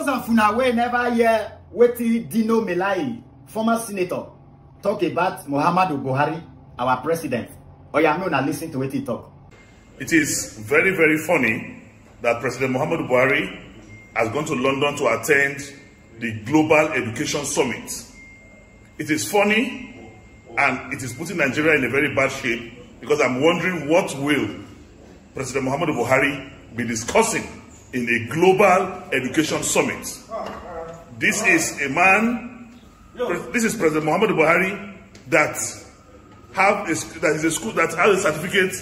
those of una wey never hear wetin Dino Melaye, former senator, talk about Muhammadu Buhari, our president. Oya, no, now listen to what he talk. It is very, very funny that President Muhammadu Buhari has gone to London to attend the Global Education Summit. It is funny and it is putting Nigeria in a very bad shape because I'm wondering what will President Muhammadu Buhari be discussing in a Global Education Summit. This is a man, this is President Muhammadu Buhari that is a school that has a certificate,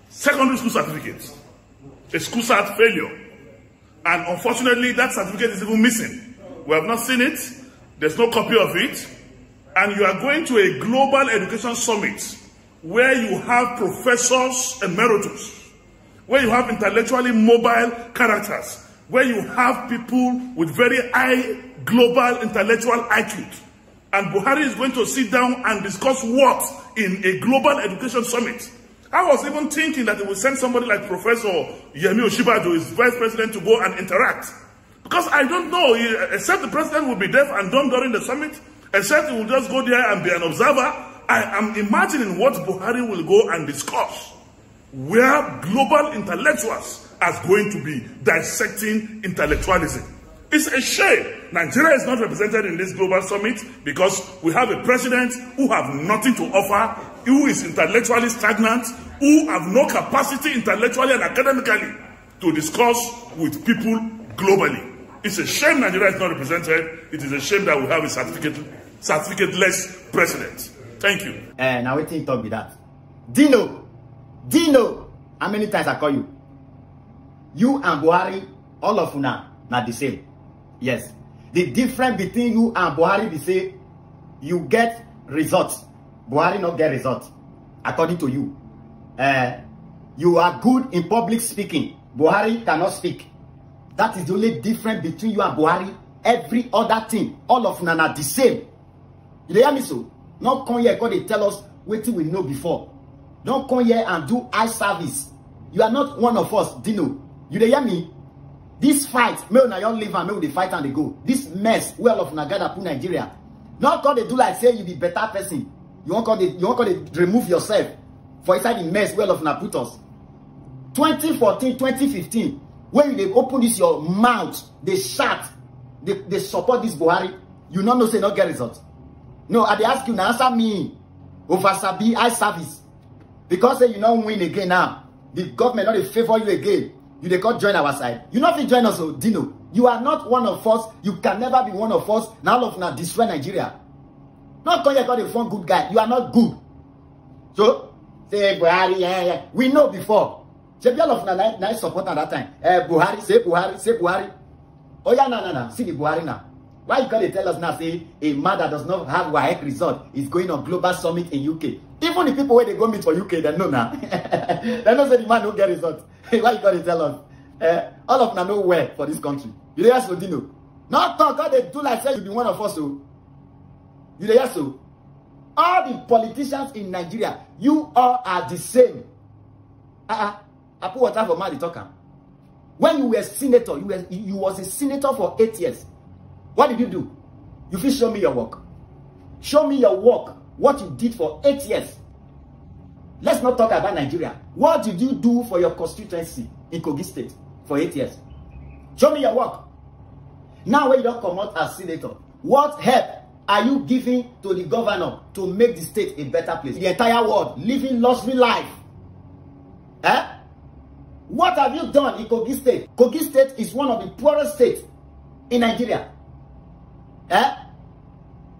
secondary school certificate, a school cert failure. And unfortunately, that certificate is even missing. We have not seen it. There's no copy of it. And you are going to a global education summit where you have professors emeritus, where you have intellectually mobile characters, where you have people with very high global intellectual IQ. And Buhari is going to sit down and discuss what in a global education summit. I was even thinking that they would send somebody like Professor Yemi Osinbajo, his vice president, to go and interact. Because I don't know, except the president will be deaf and dumb during the summit, except he will just go there and be an observer. I am imagining what Buhari will go and discuss, where global intellectuals are going to be dissecting intellectualism. It's a shame Nigeria is not represented in this global summit because we have a president who have nothing to offer, who is intellectually stagnant, who have no capacity intellectually and academically to discuss with people globally. It's a shame Nigeria is not represented. It is a shame that we have a certificate-less president. Thank you. Now wait till you talk with that. Dino, how many times I call you? You and Buhari, all of una, not the same. Yes. The difference between you and Buhari is say you get results. Buhari not get results. According to you. You are good in public speaking. Buhari cannot speak. That is the only difference between you and Buhari. Every other thing, all of them are the same. You hear me so? Not come here because they tell us what we know before. Don't come here and do eye service. You are not one of us, Dino. You hear me? This fight, may una young live and may they fight and they go. This mess, well of Nagada put Nigeria. Not call they do like say you be better person. You want to remove yourself for inside the mess well of na put us. 2014, 2015, when they open this your mouth, they shout, they support this Buhari. You not know say not get results. No, I they ask you now answer me over Sabi eye service. Because say you not win again now. The government not they favor you again. You they can't join our side. You not join us, Dino. You are not one of us. You can never be one of us. Now of now destroy Nigeria. Not call you got a fun good guy. You are not good. So say Buhari, yeah. We know before. Say all of now nice support at that time. Buhari, say Buhari. Oh yeah, no. See the Buhari now. Why you can't tell us now? Say a man that does not have WAEC result is going on global summit in UK. Even the people where they go meet for UK, they know now. They know say the man don't get result. Why you gotta tell us? All of them know where for this country. You dey ask Dino. Not talk how they do like say you be one of us. So you dey ask so. All the politicians in Nigeria, you all are the same. I put water for man talker. When you were senator, you was a senator for 8 years. What did you do? You fit show me your work. Show me your work. What you did for 8 years. Let's not talk about Nigeria. What did you do for your constituency in Kogi State for 8 years? Show me your work. Now when you don't come out as senator, what help are you giving to the governor to make the state a better place? The entire world living luxury life. What have you done in Kogi State? Kogi State is one of the poorest states in Nigeria.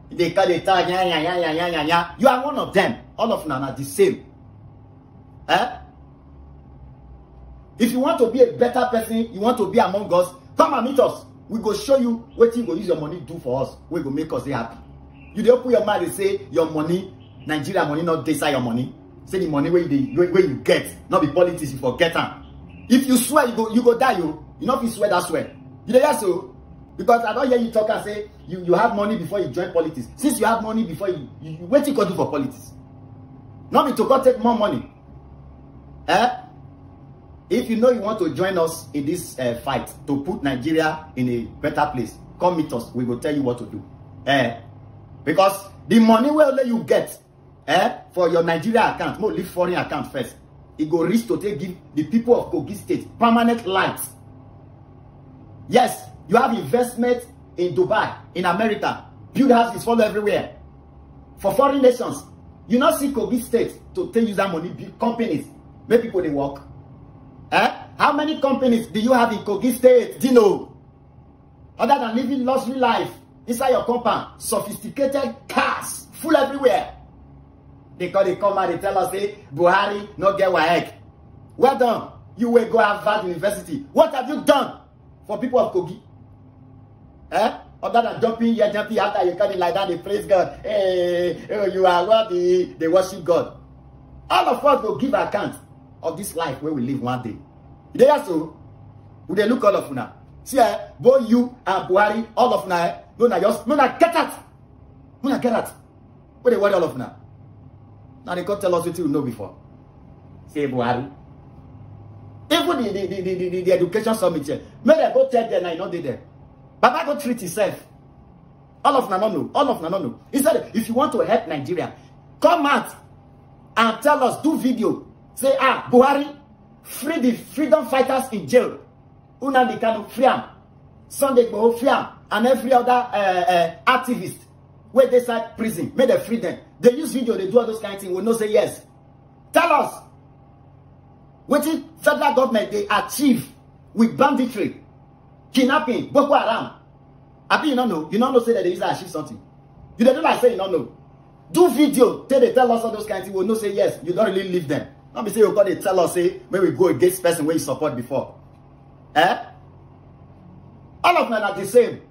They call it You are one of them. All of them are the same. If you want to be a better person, you want to be among us, come and meet us. We go show you what you go use your money do for us. We go make us happy. You don't put your mind and say your money, Nigeria money, not decide your money. Say the money where you get, not be politics, you forget them. If you swear, you go die. You know if you swear, that's swear. You know that so? Because I don't hear you talk and say you have money before you join politics. Since you have money before you what you go do for politics? Not be to go take more money. If you know you want to join us in this fight to put Nigeria in a better place, come meet us. We will tell you what to do. Because the money will you get for your Nigeria account, more leave foreign account first. It go reach to give the people of Kogi State permanent lights. Yes, you have investment in Dubai, in America. Build houses follow everywhere. For foreign nations, you not see Kogi State to take use that money, build companies, make people they work. How many companies do you have in Kogi State? Do you know? Other than living luxury life inside your compound, sophisticated cars full everywhere. They come out, they tell us, hey, Buhari not get WAEC. Well done. You will go Harvard University. What have you done for people of Kogi? Other than jumping here, jumping after you come in like that, they praise God. Hey, you are worthy. They worship God. All of us will give account of this life where we live one day. They also, would they look all of now? See, both you and Buhari, all of now, no, get out. No, get out. What they worry all of now? Now they can't tell us what you know before. Say Buhari. Even the education summit here, may they go tell them, I know they there. Baba go treat himself. All of them don't know. All of them don't know. He said, if you want to help Nigeria, come out and tell us, do video. Say, Buhari, free the freedom fighters in jail. Nnamdi Kanu, free them. Sunday Igboho, free them. And every other activist where they side prison, may they free them. They use video, they do all those kind of things. We not say yes. Tell us. What the federal government they achieve with banditry, kidnapping, Boko Haram. I think you don't know. You don't know say that they use to achieve something. You don't know like say you don't know. Do video, they tell us all those kind of things. We not say yes. You don't really leave them. Not be say you got to tell us say when we go against person where you support before. All of them are the same.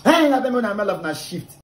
Hey, I don't know, I'm shift.